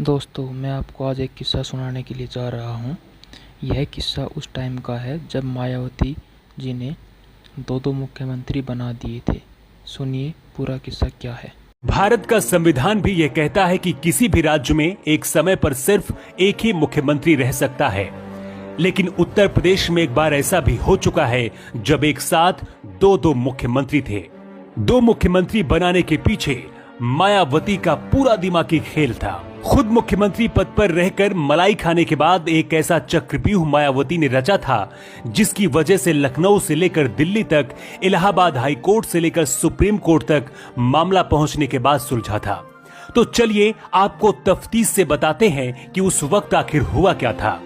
दोस्तों, मैं आपको आज एक किस्सा सुनाने के लिए जा रहा हूँ। यह किस्सा उस टाइम का है जब मायावती जी ने दो दो मुख्यमंत्री बना दिए थे। सुनिए पूरा किस्सा क्या है। भारत का संविधान भी यह कहता है कि किसी भी राज्य में एक समय पर सिर्फ एक ही मुख्यमंत्री रह सकता है। लेकिन उत्तर प्रदेश में एक बार ऐसा भी हो चुका है जब एक साथ दो दो मुख्यमंत्री थे। दो मुख्यमंत्री बनाने के पीछे मायावती का पूरा दिमागी खेल था। खुद मुख्यमंत्री पद पर रहकर मलाई खाने के बाद एक ऐसा चक्रव्यूह मायावती ने रचा था जिसकी वजह से लखनऊ से लेकर दिल्ली तक, इलाहाबाद हाई कोर्ट से लेकर सुप्रीम कोर्ट तक मामला पहुंचने के बाद सुलझा था। तो चलिए आपको तफ्तीश से बताते हैं कि उस वक्त आखिर हुआ क्या था।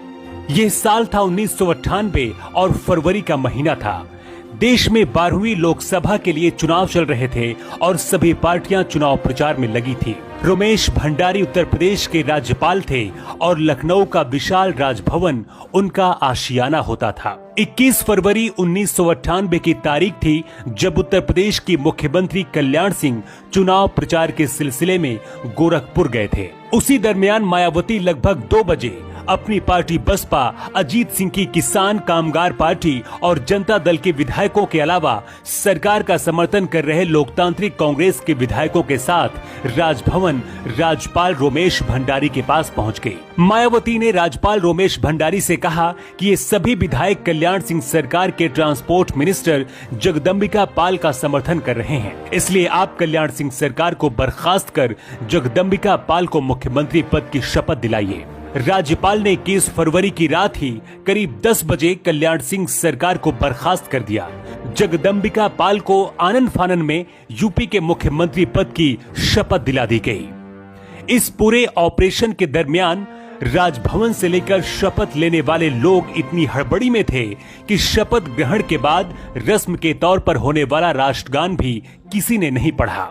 यह साल था 1998 और फरवरी का महीना था। देश में 12वीं लोकसभा के लिए चुनाव चल रहे थे और सभी पार्टियां चुनाव प्रचार में लगी थी। रोमेश भंडारी उत्तर प्रदेश के राज्यपाल थे और लखनऊ का विशाल राजभवन उनका आशियाना होता था। 21 फरवरी 1998 की तारीख थी जब उत्तर प्रदेश की मुख्यमंत्री कल्याण सिंह चुनाव प्रचार के सिलसिले में गोरखपुर गए थे। उसी दरमियान मायावती लगभग 2 बजे अपनी पार्टी बसपा, अजीत सिंह की किसान कामगार पार्टी और जनता दल के विधायकों के अलावा सरकार का समर्थन कर रहे लोकतांत्रिक कांग्रेस के विधायकों के साथ राजभवन राज्यपाल रोमेश भंडारी के पास पहुंच गई। मायावती ने राज्यपाल रोमेश भंडारी से कहा कि ये सभी विधायक कल्याण सिंह सरकार के ट्रांसपोर्ट मिनिस्टर जगदम्बिका पाल का समर्थन कर रहे हैं, इसलिए आप कल्याण सिंह सरकार को बर्खास्त कर जगदम्बिका पाल को मुख्यमंत्री पद की शपथ दिलाइए। राज्यपाल ने 21 फरवरी की रात ही करीब 10 बजे कल्याण सिंह सरकार को बर्खास्त कर दिया। जगदम्बिका पाल को आनन फानन में यूपी के मुख्यमंत्री पद की शपथ दिला दी गई। इस पूरे ऑपरेशन के दरमियान राजभवन से लेकर शपथ लेने वाले लोग इतनी हड़बड़ी में थे कि शपथ ग्रहण के बाद रस्म के तौर पर होने वाला राष्ट्रगान भी किसी ने नहीं पढ़ा।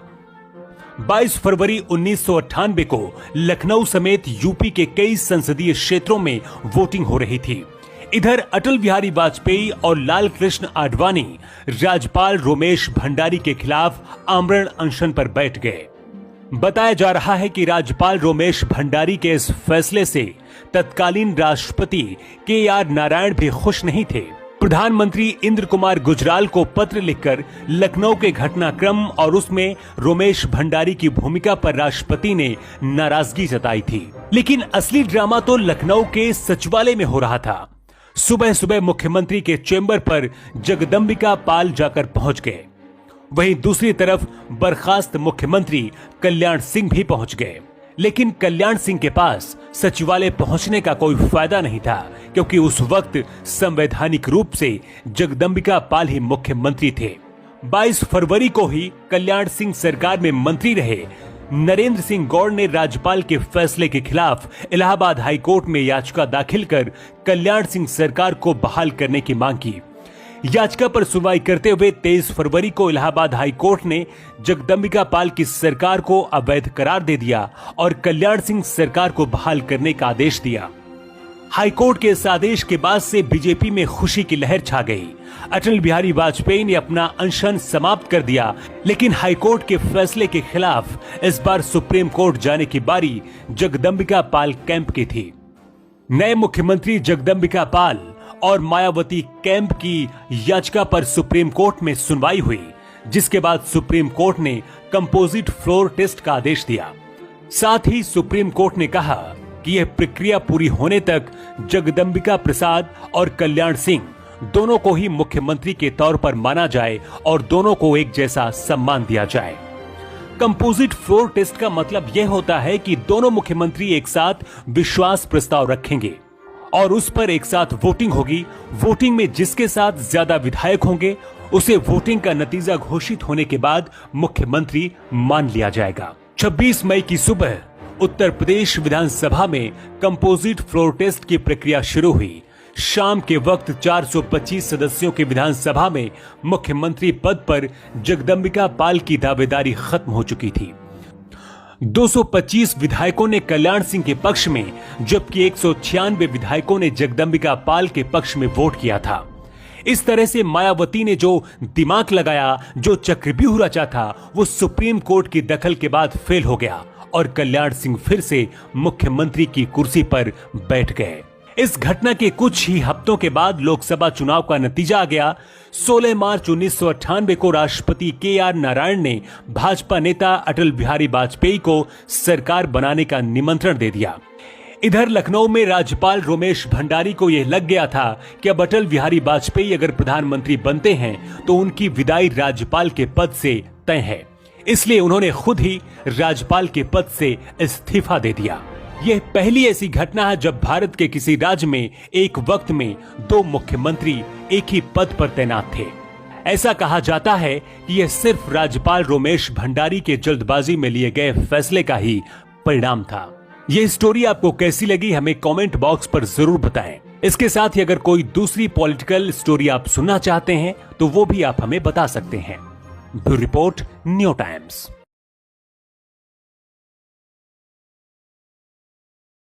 22 फरवरी 1998 को लखनऊ समेत यूपी के कई संसदीय क्षेत्रों में वोटिंग हो रही थी। इधर अटल बिहारी वाजपेयी और लाल कृष्ण आडवाणी राज्यपाल रोमेश भंडारी के खिलाफ आमरण अनशन पर बैठ गए। बताया जा रहा है कि राज्यपाल रोमेश भंडारी के इस फैसले से तत्कालीन राष्ट्रपति के.आर. नारायण भी खुश नहीं थे। प्रधानमंत्री इंद्र कुमार गुजराल को पत्र लिखकर लखनऊ के घटनाक्रम और उसमें रोमेश भंडारी की भूमिका पर राष्ट्रपति ने नाराजगी जताई थी। लेकिन असली ड्रामा तो लखनऊ के सचिवालय में हो रहा था। सुबह सुबह मुख्यमंत्री के चेंबर पर जगदम्बिका पाल जाकर पहुंच गए। वहीं दूसरी तरफ बर्खास्त मुख्यमंत्री कल्याण सिंह भी पहुंच गए। लेकिन कल्याण सिंह के पास सचिवालय पहुंचने का कोई फायदा नहीं था, क्योंकि उस वक्त संवैधानिक रूप से जगदम्बिका पाल ही मुख्यमंत्री थे। 22 फरवरी को ही कल्याण सिंह सरकार में मंत्री रहे नरेंद्र सिंह गौड़ ने राज्यपाल के फैसले के खिलाफ इलाहाबाद हाई कोर्ट में याचिका दाखिल कर कल्याण सिंह सरकार को बहाल करने की मांग की। याचिका पर सुनवाई करते हुए 23 फरवरी को इलाहाबाद हाई कोर्ट ने जगदम्बिका पाल की सरकार को अवैध करार दे दिया और कल्याण सिंह सरकार को बहाल करने का आदेश दिया। हाई कोर्ट के इस आदेश के बाद से बीजेपी में खुशी की लहर छा गई। अटल बिहारी वाजपेयी ने अपना अनशन समाप्त कर दिया, लेकिन हाई कोर्ट के फैसले के खिलाफ इस बार सुप्रीम कोर्ट जाने की बारी जगदम्बिका पाल कैंप की थी। नए मुख्यमंत्री जगदम्बिका पाल और मायावती कैंप की याचिका पर सुप्रीम कोर्ट में सुनवाई हुई, जिसके बाद सुप्रीम कोर्ट ने कंपोजिट फ्लोर टेस्ट का आदेश दिया। साथ ही सुप्रीम कोर्ट ने कहा कि यह प्रक्रिया पूरी होने तक जगदम्बिका प्रसाद और कल्याण सिंह दोनों को ही मुख्यमंत्री के तौर पर माना जाए और दोनों को एक जैसा सम्मान दिया जाए। कंपोजिट फ्लोर टेस्ट का मतलब यह होता है कि दोनों मुख्यमंत्री एक साथ विश्वास प्रस्ताव रखेंगे और उस पर एक साथ वोटिंग होगी। वोटिंग में जिसके साथ ज्यादा विधायक होंगे उसे वोटिंग का नतीजा घोषित होने के बाद मुख्यमंत्री मान लिया जाएगा। 26 मई की सुबह उत्तर प्रदेश विधानसभा में कंपोजिट फ्लोर टेस्ट की प्रक्रिया शुरू हुई। शाम के वक्त 425 सदस्यों की विधानसभा में मुख्यमंत्री पद पर जगदम्बिका पाल की दावेदारी खत्म हो चुकी थी। 225 विधायकों ने कल्याण सिंह के पक्ष में, जबकि 196 विधायकों ने जगदम्बिका पाल के पक्ष में वोट किया था। इस तरह से मायावती ने जो दिमाग लगाया, जो चक्रव्यूह रचा था, वो सुप्रीम कोर्ट की दखल के बाद फेल हो गया और कल्याण सिंह फिर से मुख्यमंत्री की कुर्सी पर बैठ गए। इस घटना के कुछ ही हफ्तों के बाद लोकसभा चुनाव का नतीजा आ गया। 16 मार्च 1998 को राष्ट्रपति KR नारायण ने भाजपा नेता अटल बिहारी वाजपेयी को सरकार बनाने का निमंत्रण दे दिया। इधर लखनऊ में राज्यपाल रोमेश भंडारी को यह लग गया था कि अब अटल बिहारी वाजपेयी अगर प्रधानमंत्री बनते हैं तो उनकी विदाई राज्यपाल के पद से तय है। इसलिए उन्होंने खुद ही राज्यपाल के पद से इस्तीफा दे दिया। यह पहली ऐसी घटना है जब भारत के किसी राज्य में एक वक्त में 2 मुख्यमंत्री एक ही पद पर तैनात थे। ऐसा कहा जाता है कि यह सिर्फ राज्यपाल रोमेश भंडारी के जल्दबाजी में लिए गए फैसले का ही परिणाम था। ये स्टोरी आपको कैसी लगी हमें कमेंट बॉक्स पर जरूर बताएं। इसके साथ ही अगर कोई दूसरी पॉलिटिकल स्टोरी आप सुनना चाहते हैं तो वो भी आप हमें बता सकते हैं। Bureau report, new times.